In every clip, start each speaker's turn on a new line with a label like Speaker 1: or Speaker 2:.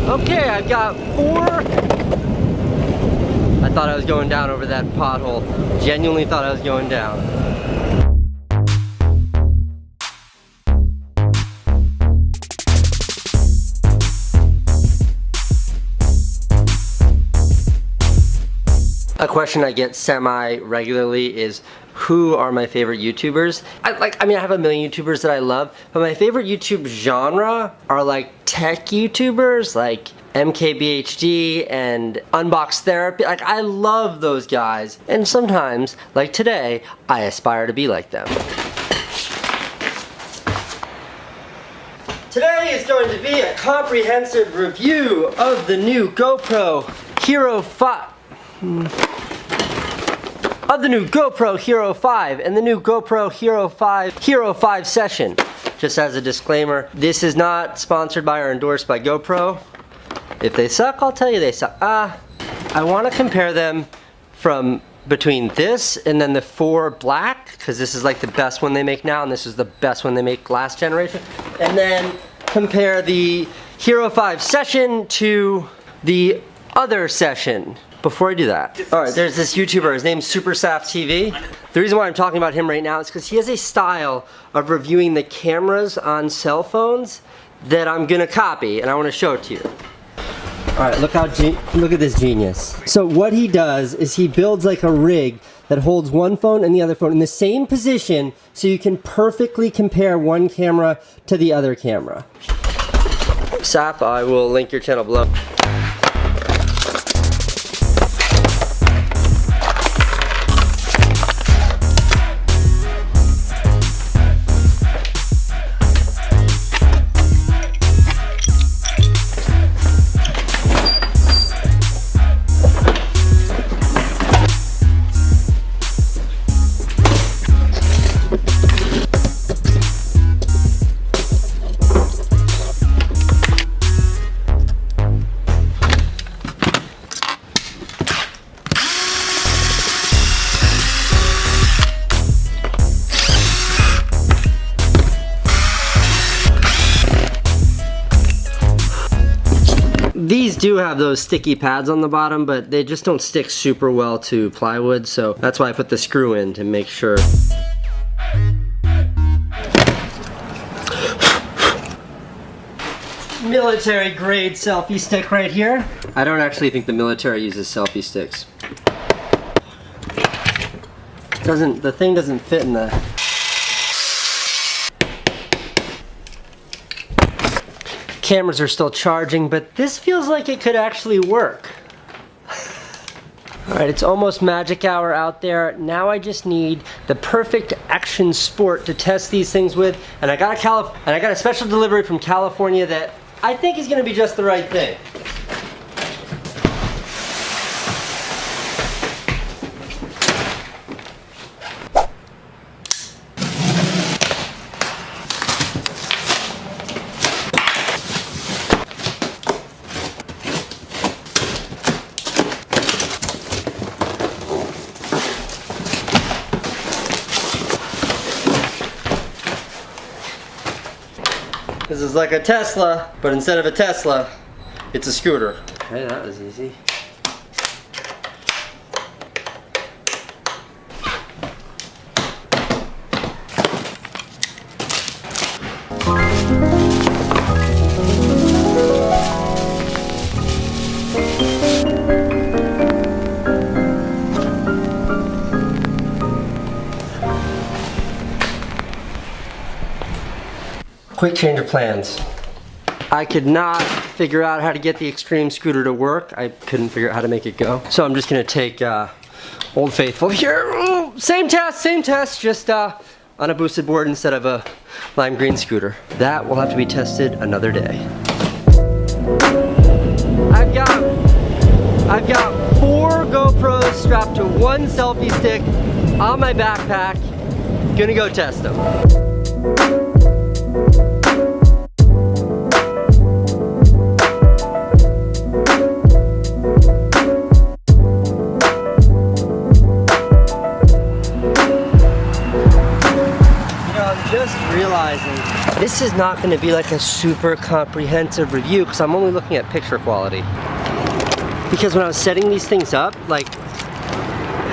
Speaker 1: Okay, I've got 4. I thought I was going down over that pothole. Genuinely thought I was going down. A question I get semi-regularly is, who are my favorite YouTubers? I mean, I have a million YouTubers that I love, but my favorite YouTube genre are like tech YouTubers, like MKBHD and Unbox Therapy. Like, I love those guys. And sometimes, like today, I aspire to be like them. Today is going to be a comprehensive review of the new GoPro Hero 5. Of the new GoPro Hero 5 and the new GoPro Hero 5 Session. Just as a disclaimer, this is not sponsored by or endorsed by GoPro. If they suck, I'll tell you they suck. I want to compare them from between this and then the 4 Black, because this is like the best one they make now and this is the best one they make last generation. And then compare the Hero 5 Session to the other Session. Before I do that, alright, there's this YouTuber, his name's SuperSafTV. The reason why I'm talking about him right now is because he has a style of reviewing the cameras on cell phones that I'm gonna copy, and I want to show it to you. Alright, look at this genius. So what he does is he builds like a rig that holds one phone and the other phone in the same position so you can perfectly compare one camera to the other camera. Saf, I will link your channel below. These do have those sticky pads on the bottom, but they just don't stick super well to plywood, so that's why I put the screw in to make sure. Military grade selfie stick right here. I don't actually think the military uses selfie sticks. The thing doesn't fit in the... Cameras are still charging, but this feels like it could actually work. Alright, it's almost magic hour out there. Now I just need the perfect action sport to test these things with, and I got a special delivery from California that I think is going to be just the right thing. This is like a Tesla, but instead of a Tesla, it's a scooter. Okay, that was easy. Quick change of plans. I could not figure out how to get the Extreme scooter to work. I couldn't figure out how to make it go. So I'm just gonna take Old Faithful here. Ooh, same test, just on a boosted board instead of a lime green scooter. That will have to be tested another day. I've got 4 GoPros strapped to 1 selfie stick on my backpack. Gonna go test them. Just realizing this this is not gonna be like a super comprehensive review because I'm only looking at picture quality. Because when I was setting these things up, like,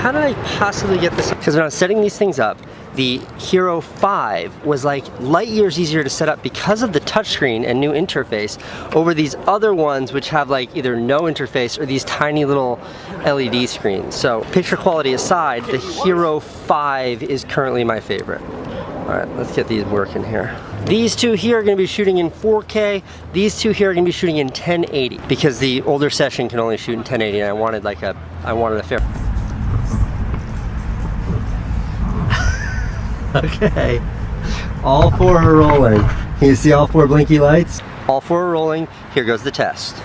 Speaker 1: how did I possibly get this? Because when I was setting these things up, the Hero 5 was like light years easier to set up because of the touchscreen and new interface over these other ones which have like either no interface or these tiny little LED screens. So picture quality aside, the Hero 5 is currently my favorite. All right, let's get these working here. These two here are gonna be shooting in 4K. These two here are gonna be shooting in 1080 because the older session can only shoot in 1080 and I wanted a fair. Okay, all four are rolling. Can you see all four blinky lights? All four are rolling. Here goes the test.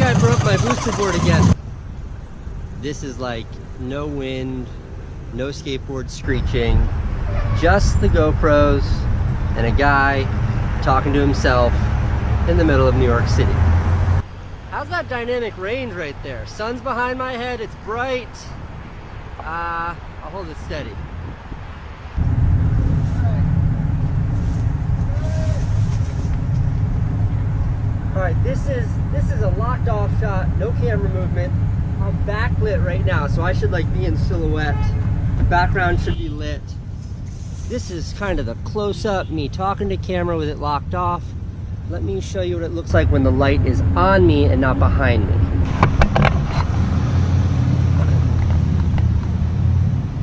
Speaker 1: I broke my booster board again. This is like no wind, no skateboard screeching, just the GoPros and a guy talking to himself in the middle of New York City. How's that dynamic range right there? Sun's behind my head, it's bright. I'll hold it steady. Alright, this is a locked off shot, no camera movement. I'm backlit right now, so I should like be in silhouette. The background should be lit. This is kind of the close-up, me talking to camera with it locked off. Let me show you what it looks like when the light is on me and not behind me.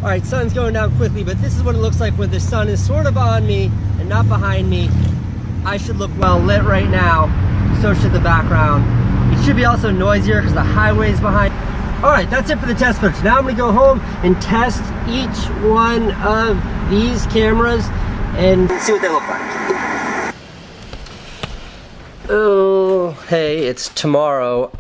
Speaker 1: Alright, sun's going down quickly, but this is what it looks like when the sun is sort of on me and not behind me. I should look well lit right now. So should the background. It should be also noisier because the highway's behind. All right, that's it for the test footage. Now I'm gonna go home and test each one of these cameras and see what they look like. Oh, hey, it's tomorrow.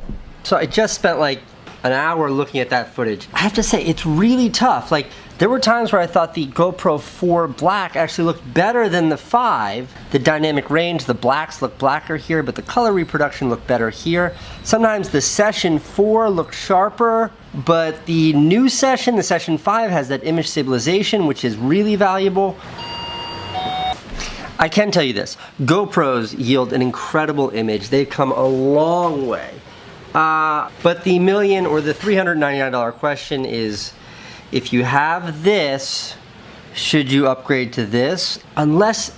Speaker 1: So I just spent like an hour looking at that footage. I have to say, it's really tough. Like, there were times where I thought the GoPro 4 Black actually looked better than the 5. The dynamic range, the blacks look blacker here, but the color reproduction looked better here. Sometimes the Session 4 looked sharper, but the new Session, the Session 5, has that image stabilization, which is really valuable. I can tell you this, GoPros yield an incredible image. They've come a long way. But the million or the $399 question is, if you have this, should you upgrade to this? Unless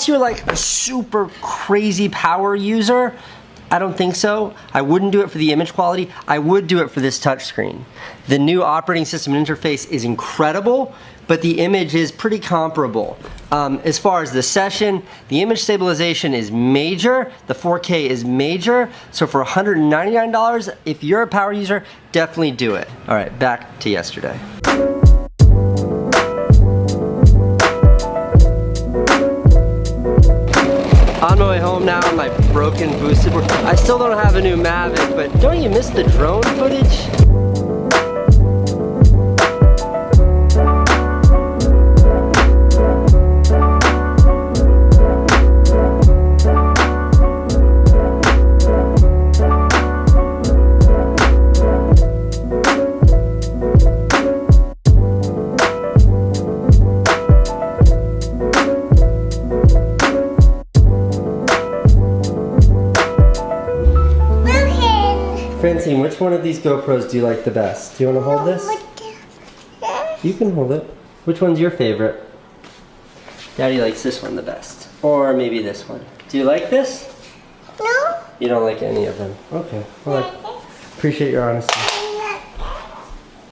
Speaker 1: you're like a super crazy power user, I don't think so. I wouldn't do it for the image quality. I would do it for this touchscreen. The new operating system interface is incredible, but the image is pretty comparable. As far as the Session, the image stabilization is major, the 4K is major, so for $199, if you're a power user, definitely do it. All right, back to yesterday. On my way home now on my broken boosted board. I still don't have a new Mavic, but don't you miss the drone footage? Francine, which one of these GoPros do you like the best? Do you want to hold this? You can hold it. Which one's your favorite? Daddy likes this one the best. Or maybe this one. Do you like this?
Speaker 2: No.
Speaker 1: You don't like any of them. Okay. Well, I appreciate your honesty.